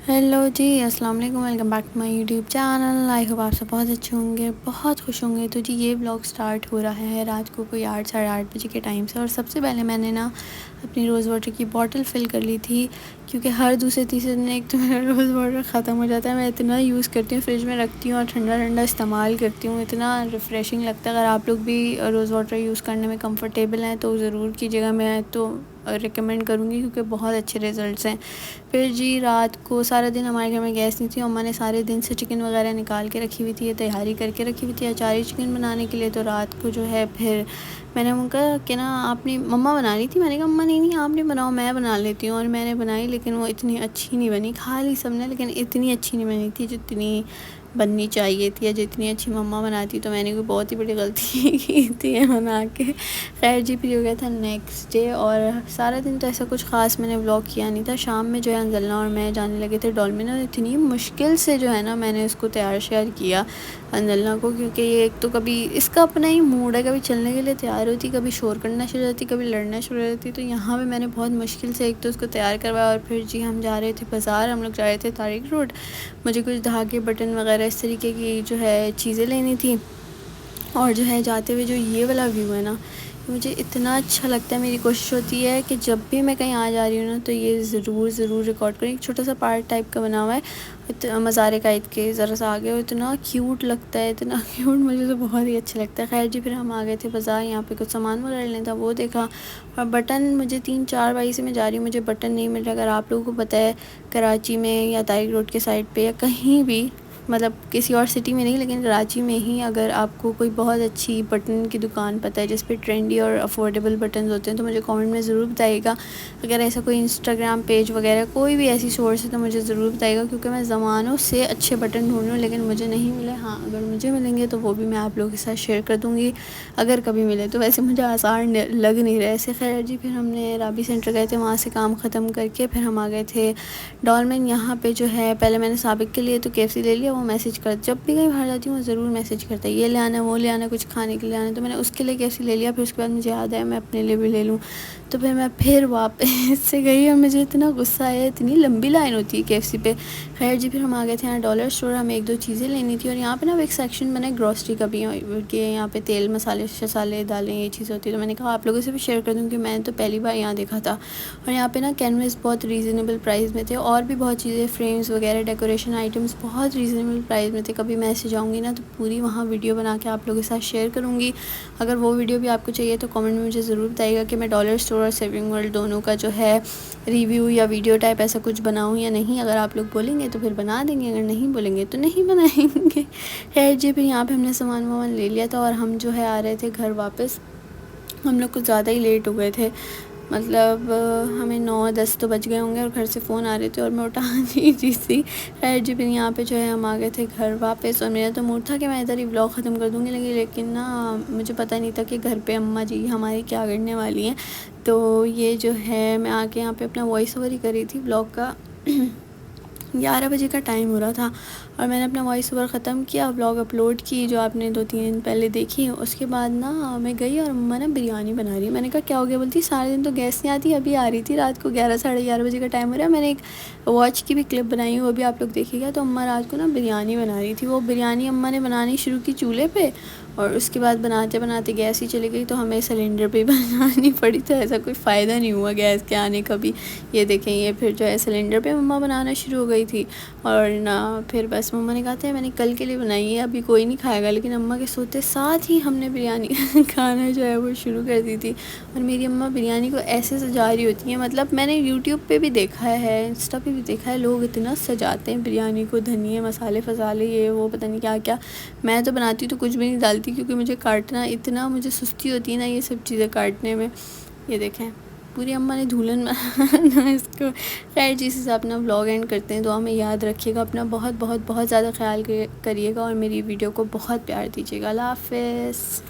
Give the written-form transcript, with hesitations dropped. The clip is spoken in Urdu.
ہیلو جی، السلام علیکم، welcome back to my YouTube channel. I hope آپ سب بہت اچھے ہوں گے، بہت خوش ہوں گے۔ تو جی یہ بلاگ سٹارٹ ہو رہا ہے رات کو کوئی 8 ساڑھے 8 بجے کے ٹائم سے، اور سب سے پہلے میں نے اپنی روز واٹر کی بوٹل فل کر لی تھی، کیونکہ ہر دوسرے تیسرے دن ایک تو میرا روز واٹر ختم ہو جاتا ہے۔ میں اتنا یوز کرتی ہوں، فریج میں رکھتی ہوں اور ٹھنڈا ٹھنڈا استعمال کرتی ہوں، اتنا ریفریشنگ لگتا ہے۔ اگر آپ لوگ بھی روز واٹر یوز کرنے میں کمفرٹیبل ہیں تو ضرور کیجیے گا، میں تو ریکمینڈ کروں گی کیونکہ بہت اچھے ریزلٹس ہیں۔ پھر جی رات کو سارا دن ہمارے گھر میں گیس نہیں تھی، اماں نے سارے دن سے چکن وغیرہ نکال کے رکھی ہوئی تھی، تیاری کر کے رکھی ہوئی تھی اچاری چکن بنانے کے لیے۔ تو رات کو جو ہے پھر میں نے ان کا کہ نا آپ نے مما بنا لی تھی، میں نے کہا مما نہیں آپ نے بناؤ، میں بنا لیتی ہوں، اور میں نے بنائی، لیکن وہ اتنی اچھی نہیں بنی، کھا لی سب نے لیکن اتنی اچھی نہیں بنی تھی جتنی بننی چاہیے تھی، یا جتنی اچھی مما بناتی۔ تو میں نے کوئی بہت ہی بڑی غلطی کی تھی بنا کے۔ خیر جی پھر ہو گیا تھا نیکسٹ ڈے، اور سارا دن تو ایسا کچھ خاص میں نے ولاگ کیا نہیں تھا۔ شام میں جو ہے انزلنا اور میں جانے لگے تھے ڈولمن، اور اتنی مشکل سے جو ہے نا میں نے اس کو تیار شیار کیا انزلنا کو، کیونکہ یہ ایک تو کبھی اس کا اپنا ہی موڈ ہے، کبھی چلنے کے لیے تیار ہوتی، کبھی شور کرنا شروع ہو جاتی، کبھی لڑنا شروع ہو جاتی۔ تو یہاں پہ میں نے بہت مشکل سے ایک تو اس کو تیار کروایا، اور پھر جی ہم جا رہے تھے بازار، ہم لوگ جا رہے تھے طارق روڈ، مجھے کچھ دھاگے بٹن وغیرہ اس طریقے کی جو ہے چیزیں لینی تھی۔ اور جو ہے جاتے ہوئے جو یہ والا ویو ہے نا، مجھے اتنا اچھا لگتا ہے، میری کوشش ہوتی ہے کہ جب بھی میں کہیں آ جا رہی ہوں نا تو یہ ضرور ریکارڈ کریں۔ ایک چھوٹا سا پارٹ ٹائپ کا بنا ہوا ہے مزار قائد کے ذرا سا آگے، اور اتنا کیوٹ لگتا ہے، اتنا کیوٹ، مجھے تو بہت ہی اچھا لگتا ہے۔ خیر جی پھر ہم آ گئے تھے بازار، یہاں پہ کچھ سامان وغیرہ لینا تھا وہ دیکھا، اور بٹن مجھے 3-4 باری سے میں جا رہی ہوں، مجھے بٹن نہیں مل رہا۔ اگر آپ لوگوں کو پتہ ہے کراچی میں یا طارق روڈ کے سائڈ پہ یا کہیں بھی، مطلب کسی اور سٹی میں نہیں لیکن کراچی میں ہی، اگر آپ کو کوئی بہت اچھی بٹن کی دکان پتہ ہے جس پہ ٹرینڈی اور افورڈیبل بٹنز ہوتے ہیں تو مجھے کامنٹ میں ضرور بتائیے گا۔ اگر ایسا کوئی انسٹاگرام پیج وغیرہ کوئی بھی ایسی سورس ہے تو مجھے ضرور بتائیے گا، کیونکہ میں زمانوں سے اچھے بٹن ڈھونڈ رہی ہوں لیکن مجھے نہیں ملے۔ ہاں اگر مجھے ملیں گے تو وہ بھی میں آپ لوگوں کے ساتھ شیئر کر دوں گی اگر کبھی ملے تو، ویسے مجھے آسان لگ نہیں رہا ایسے۔ خیر جی پھر ہم نے رابی سینٹر گئے تھے، وہاں سے کام ختم کر کے پھر ہم آ گئے تھے ڈولمن۔ یہاں پہ جو ہے پہلے میں نے سابق کے لیے تو KFC لے لیا، وہ میسج کر، جب بھی کہیں باہر جاتی ہوں وہ ضرور میسج کرتا ہے یہ لے آنا وہ لے آنا، کچھ کھانے کے لیے آنا، تو میں نے اس کے لیے KFC لے لیا۔ پھر اس کے بعد مجھے یاد آیا میں اپنے لیے بھی لے لوں، تو پھر میں پھر واپس سے گئی، اور مجھے اتنا غصہ آیا، اتنی لمبی لائن ہوتی ہے KFC پہ۔ خیر جی پھر ہم آ گئے تھے یہاں ڈالر اسٹور، ہمیں 1-2 چیزیں لینی تھی، اور یہاں پہ نا ایک سیکشن بنا ہے گروسری کا بھی، کہ یہاں پہ تیل مسالے شسالے دالیں یہ چیز ہوتی ہے، تو میں نے کہا آپ لوگوں سے بھی شیئر کر دوں کہ میں نے تو پہلی بار یہاں دیکھا تھا۔ اور یہاں پہ نا کینویس بہت ریزنیبل پرائز میں تھے، اور بھی بہت چیزیں فریمز وغیرہ ڈیکوریشن آئٹمس بہت ریزنیبل پرائز میں تھے۔ کبھی میں ایسے جاؤں گی نا تو پوری وہاں ویڈیو بنا کے آپ لوگوں کے ساتھ شیئر کروں گی، اگر وہ ویڈیو بھی آپ کو چاہیے تو کامنٹ میں مجھے ضرور بتائیے گا کہ میں ڈالر اسٹور اور سیونگ ورلڈ دونوں کا جو ہے ریویو یا ویڈیو ٹائپ ایسا کچھ بناؤں یا نہیں۔ اگر آپ لوگ بولیں گے تو پھر بنا دیں گے، اگر نہیں بولیں گے تو نہیں بنائیں گے۔ خیر جی پھر یہاں پہ ہم نے سامان لے لیا تھا، اور ہم جو ہے آ رہے تھے گھر واپس، ہم لوگ کچھ زیادہ ہی لیٹ ہو گئے تھے، مطلب ہمیں 9-10 تو بج گئے ہوں گے، اور گھر سے فون آ رہے تھے اور میں اٹھا نہیں رہی تھی۔ خیر جی پھر یہاں پہ جو ہے ہم آ گئے تھے گھر واپس، اور میرا تو موڈ تھا کہ میں ادھر ہی ولاگ ختم کر دوں گی، لیکن نا مجھے پتہ نہیں تھا کہ گھر پہ اماں جی ہماری کیا کرنے والی ہیں۔ تو یہ جو ہے میں آ کے یہاں پہ اپنا وائس اوور ہی کر رہی تھی ولاگ کا، 11 بجے کا ٹائم ہو رہا تھا، اور میں نے اپنا وائس اوور ختم کیا، ولاگ اپلوڈ کی جو آپ نے 2-3 دن پہلے دیکھی۔ اس کے بعد نا میں گئی اور اماں نا بریانی بنا رہی، میں نے کہا کیا ہو گیا؟ بولتی سارے دن تو گیس نہیں آتی، ابھی آ رہی تھی رات کو 11-11:30 بجے کا ٹائم ہو رہا ہے۔ میں نے ایک واچ کی بھی کلپ بنائی ہے، وہ بھی آپ لوگ دیکھیے گا۔ تو اماں رات کو نا بریانی بنا رہی تھی، وہ بریانی اماں نے بنانی شروع کی چولہے پہ، اور اس کے بعد بناتے بناتے گیس ہی چلی گئی، تو ہمیں سلنڈر پہ ہی بنانی پڑی، تو ایسا کوئی فائدہ نہیں ہوا گیس کے آنے کا بھی۔ یہ دیکھیں یہ پھر جو ہے سلنڈر پہ مما بنانا شروع ہو گئی تھی، اور نہ پھر بس مما نے کہا تھا میں نے کل کے لیے بنائی ہے، ابھی کوئی نہیں کھائے گا، لیکن اماں کے سوتے ساتھ ہی ہم نے بریانی کھانا جو ہے وہ شروع کر دی تھی۔ اور میری اماں بریانی کو ایسے سجا رہی ہوتی ہیں، مطلب میں نے یوٹیوب پہ بھی دیکھا ہے، انسٹا پہ بھی دیکھا ہے، لوگ اتنا سجاتے ہیں بریانی کو، دھنیے مسالے فسالے یہ وہ پتہ نہیں کیا کیا۔ میں تو بناتی ہوں تو کچھ بھی نہیں ڈالتی، کیونکہ مجھے کاٹنا اتنا، مجھے سستی ہوتی ہے نا یہ سب چیزیں کاٹنے میں۔ یہ دیکھیں پوری اماں نے دھولن میں اس کو۔ خیر جی سے اپنا ولاگ اینڈ کرتے ہیں، دعا میں یاد رکھیے گا اپنا، بہت بہت بہت زیادہ خیال کریے گا، اور میری ویڈیو کو بہت پیار دیجیے گا۔ اللہ حافظ۔